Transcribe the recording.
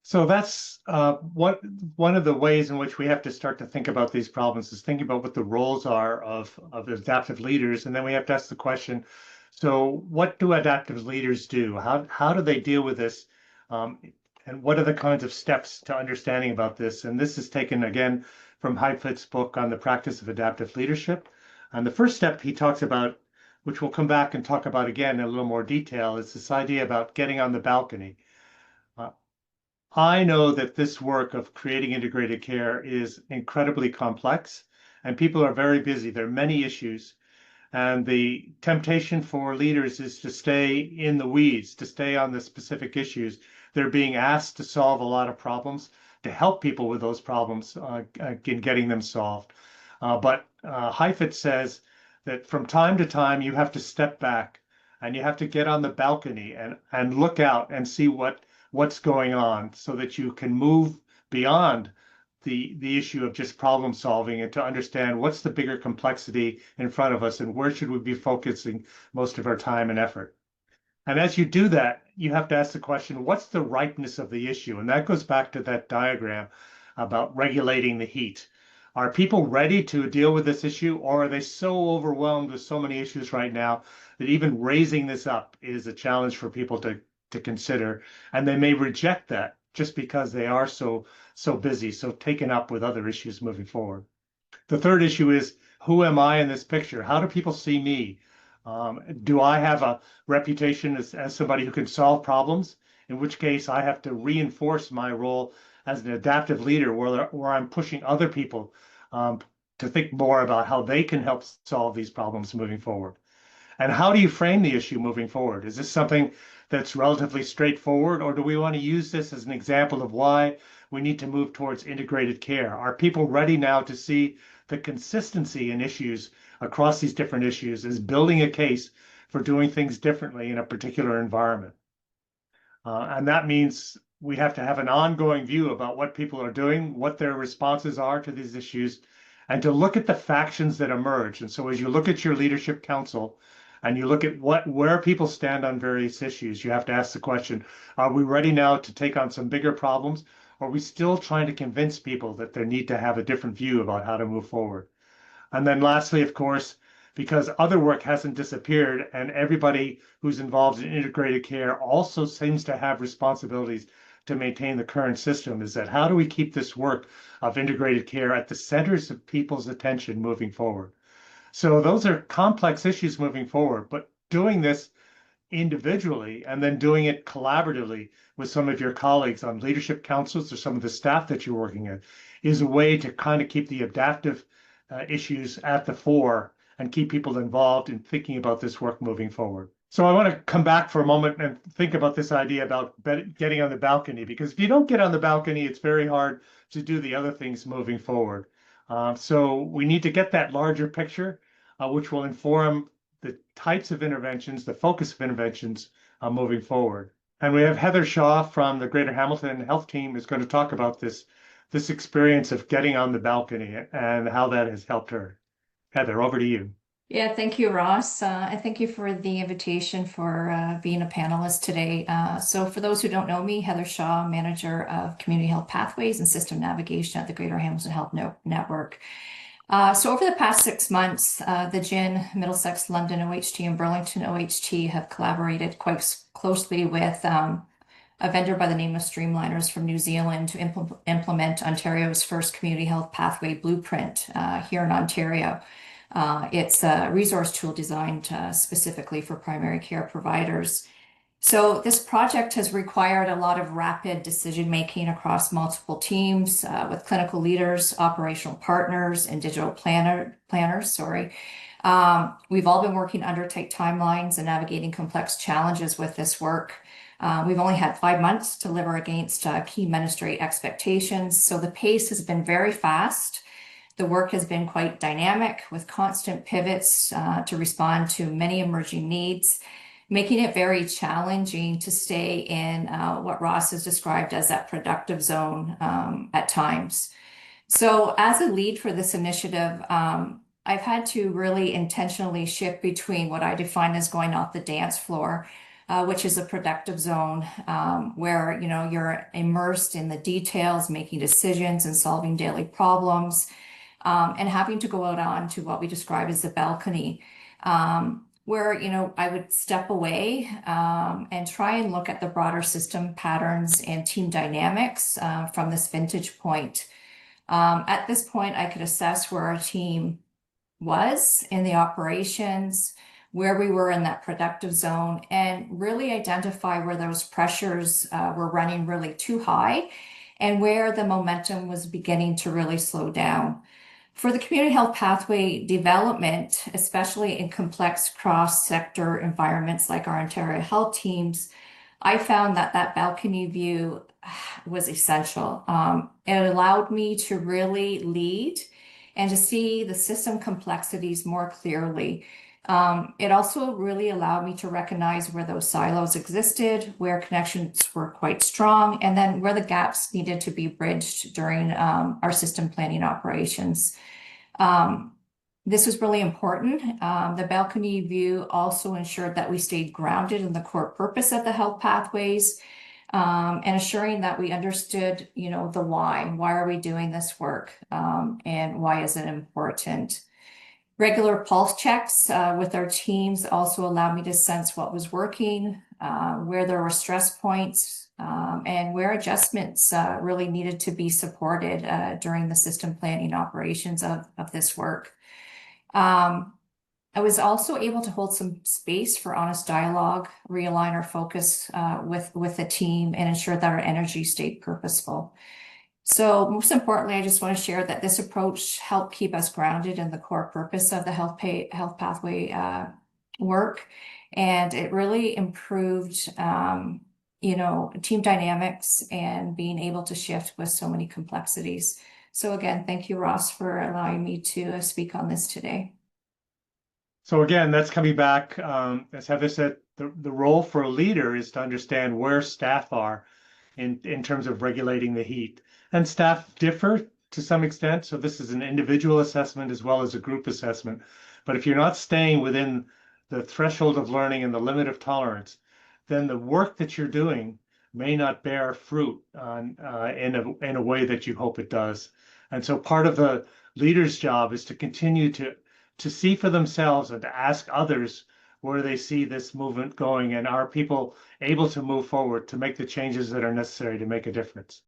So that's one of the ways in which we have to start to think about these problems is thinking about what the roles are of adaptive leaders, and then we have to ask the question: so what do adaptive leaders do? How do they deal with this? Um, and what are the kinds of steps to understanding about this? And this is taken again from Heifetz's book on the practice of adaptive leadership. And the first step he talks about, which we'll come back and talk about again in a little more detail, is this idea about getting on the balcony. Uh, I know that this work of creating integrated care is incredibly complex and people are very busy. There are many issues. And the temptation for leaders is to stay in the weeds, to stay on the specific issues. They're being asked to solve a lot of problems, to help people with those problems in getting them solved. But Heifetz says that from time to time, you have to step back and you have to get on the balcony and look out and see what's going on so that you can move beyond the issue of just problem solving and to understand what's the bigger complexity in front of us and where should we be focusing most of our time and effort. And as you do that, you have to ask the question, what's the ripeness of the issue? And that goes back to that diagram about regulating the heat. Are people ready to deal with this issue, or are they so overwhelmed with so many issues right now that even raising this up is a challenge for people to consider? And they may reject that just because they are so busy, so taken up with other issues moving forward. The third issue is, who am I in this picture? How do people see me? Do I have a reputation as somebody who can solve problems? In which case, I have to reinforce my role as an adaptive leader where I'm pushing other people um, to think more about how they can help solve these problems moving forward. And how do you frame the issue moving forward? Is this something that's relatively straightforward, or do we want to use this as an example of why we need to move towards integrated care? Are people ready now to see the consistency in issues across these different issues as building a case for doing things differently in a particular environment? And that means we have to have an ongoing view about what people are doing, what their responses are to these issues, and to look at the factions that emerge. And so as you look at your leadership council and you look at where people stand on various issues, you have to ask the question, are we ready now to take on some bigger problems? Or are we still trying to convince people that they need to have a different view about how to move forward? And then lastly, of course, because other work hasn't disappeared and everybody who's involved in integrated care also seems to have responsibilities to maintain the current system, is that how do we keep this work of integrated care at the centers of people's attention moving forward? So those are complex issues moving forward, but doing this individually and then doing it collaboratively with some of your colleagues on leadership councils or some of the staff that you're working with is a way to kind of keep the adaptive issues at the fore and keep people involved in thinking about this work moving forward. So I want to come back for a moment and think about this idea about getting on the balcony, because if you don't get on the balcony, it's very hard to do the other things moving forward. So we need to get that larger picture, which will inform the types of interventions, the focus of interventions moving forward. And we have Heather Shaw from the Greater Hamilton Health Team is going to talk about this experience of getting on the balcony and how that has helped her. Heather, over to you. Yeah, thank you, Ross. And thank you for the invitation for being a panelist today. So for those who don't know me, Heather Shaw, Manager of Community Health Pathways and System Navigation at the Greater Hamilton Health Network. So over the past 6 months, the GIN, Middlesex, London OHT, and Burlington OHT have collaborated quite closely with a vendor by the name of Streamliners from New Zealand to implement Ontario's first community health pathway blueprint here in Ontario. It's a resource tool designed specifically for primary care providers. So this project has required a lot of rapid decision-making across multiple teams with clinical leaders, operational partners, and digital planners. We've all been working under tight timelines and navigating complex challenges with this work. We've only had 5 months to deliver against key ministry expectations, so the pace has been very fast. The work has been quite dynamic with constant pivots to respond to many emerging needs, making it very challenging to stay in what Ross has described as that productive zone at times. So as a lead for this initiative, I I've had to really intentionally shift between what I define as going off the dance floor, which is a productive zone, where, you know, you're immersed in the details, making decisions and solving daily problems, and having to go out on to what we describe as the balcony, where, you know, I would step away, and try and look at the broader system patterns and team dynamics, from this vantage point. At this point, I could assess where our team was in the operations, where we were in that productive zone, and really identify where those pressures were running really too high and where the momentum was beginning to really slow down. For the community health pathway development, especially in complex cross-sector environments like our Ontario Health teams, I found that that balcony view was essential. It allowed me to really lead and to see the system complexities more clearly. It also really allowed me to recognize where those silos existed, where connections were quite strong, and then where the gaps needed to be bridged during our system planning operations. This was really important. The balcony view also ensured that we stayed grounded in the core purpose of the health pathways, and assuring that we understood, you know, the why. Why are we doing this work? And why is it important? Regular pulse checks with our teams also allowed me to sense what was working, where there were stress points, and where adjustments really needed to be supported during the system planning operations of this work. I was also able to hold some space for honest dialogue, realign our focus with the team, and ensure that our energy stayed purposeful. So most importantly, I just want to share that this approach helped keep us grounded in the core purpose of the health pathway work, and it really improved, you know, team dynamics and being able to shift with so many complexities. So again, thank you, Ross, for allowing me to speak on this today. So again, that's coming back, as Heather said, the role for a leader is to understand where staff are in terms of regulating the heat. And staff differ to some extent. So this is an individual assessment as well as a group assessment. But if you're not staying within the threshold of learning and the limit of tolerance, then the work that you're doing may not bear fruit in a way that you hope it does. And so part of the leader's job is to continue to see for themselves and to ask others where they see this movement going, and are people able to move forward to make the changes that are necessary to make a difference.